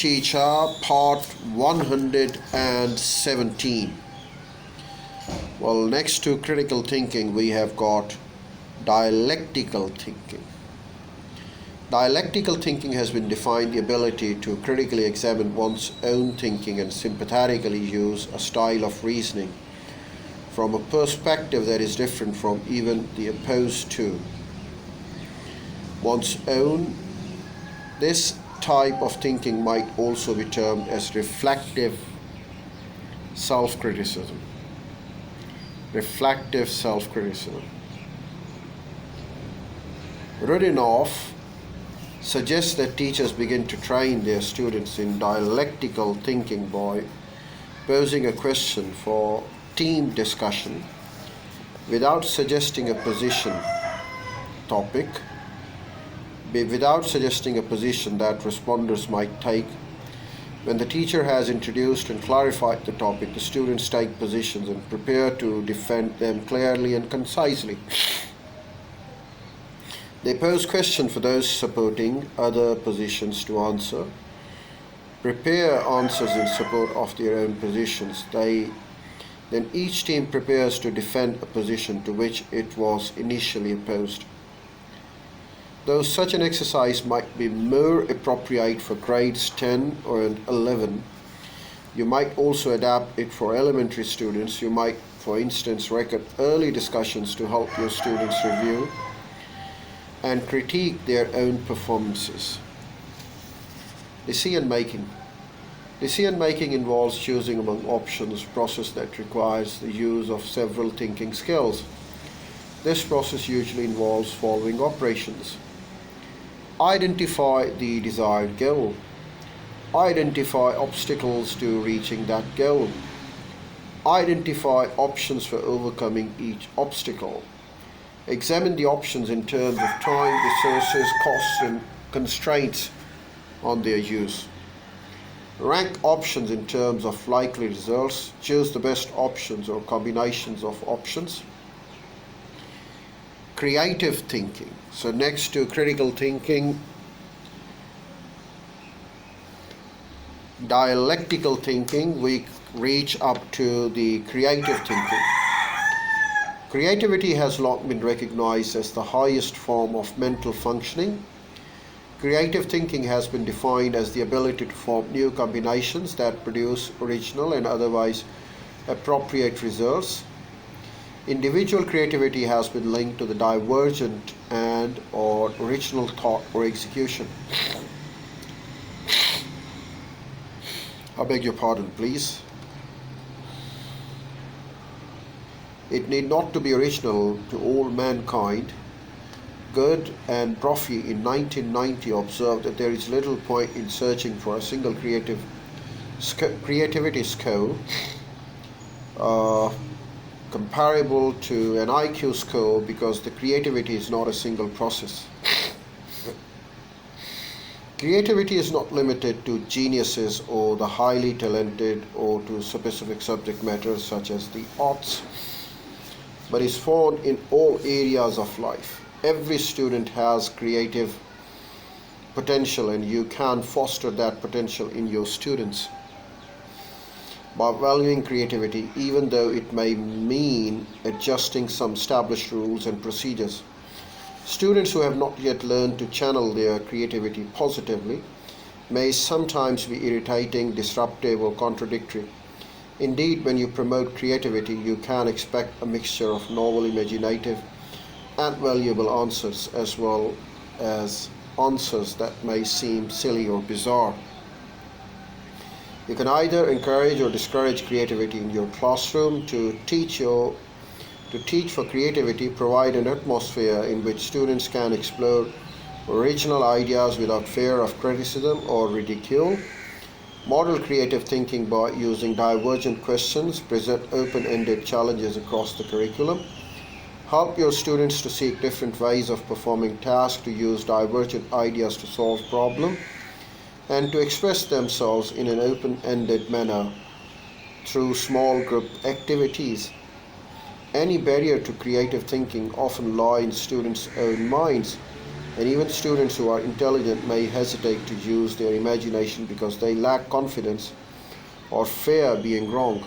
Teacher, part 117. Well, next to critical thinking, we have got dialectical thinking. Dialectical thinking has been defined the ability to critically examine one's own thinking and sympathetically use a style of reasoning from a perspective that is different from even the opposed to one's own. This type of thinking might also be termed as reflective self-criticism. Reflective self-criticism. Rudinoff suggests that teachers begin to train their students in dialectical thinking by posing a question for team discussion without suggesting a position topic, without suggesting a position that responders might take. When the teacher has introduced and clarified the topic, the students take positions and prepare to defend them clearly and concisely. They pose questions for those supporting other positions to answer, prepare answers in support of their own positions. Then each team prepares to defend a position to which it was initially opposed. Though such an exercise might be more appropriate for grades 10 or 11, you might also adapt it for elementary students. You might, for instance, record early discussions to help your students review and critique their own performances. Decision making. Decision making involves choosing among options, a process that requires the use of several thinking skills. This process usually involves following operations. Identify the desired goal. Identify obstacles to reaching that goal. Identify options for overcoming each obstacle. Examine the options in terms of time, resources, costs, and constraints on their use. Rank options in terms of likely results. Choose the best options or combinations of options. Creative thinking. So next to critical thinking, dialectical thinking, we reach up to the creative thinking. Creativity has long been recognized as the highest form of mental functioning. Creative thinking has been defined as the ability to form new combinations that produce original and otherwise appropriate results. Individual creativity has been linked to the divergent and or original thought or execution. I beg your pardon, please. It need not to be original to all mankind. Good and Brophy in 1990 observed that there is little point in searching for a single creativity score comparable to an IQ score because the creativity is not a single process. Creativity is not limited to geniuses or the highly talented or to specific subject matters such as the arts, but is found in all areas of life. Every student has creative potential and you can foster that potential in your students by valuing creativity, even though it may mean adjusting some established rules and procedures. Students who have not yet learned to channel their creativity positively may sometimes be irritating, disruptive, or contradictory. Indeed, when you promote creativity, you can expect a mixture of novel, imaginative, and valuable answers, as well as answers that may seem silly or bizarre. You can either encourage or discourage creativity in your classroom. To teach for creativity, provide an atmosphere in which students can explore original ideas without fear of criticism or ridicule. Model creative thinking by using divergent questions. Present open-ended challenges across the curriculum. Help your students to seek different ways of performing tasks, to use divergent ideas to solve problems, and to express themselves in an open-ended manner through small group activities. Any barrier to creative thinking often lies in students' own minds. And even students who are intelligent may hesitate to use their imagination because they lack confidence or fear being wrong.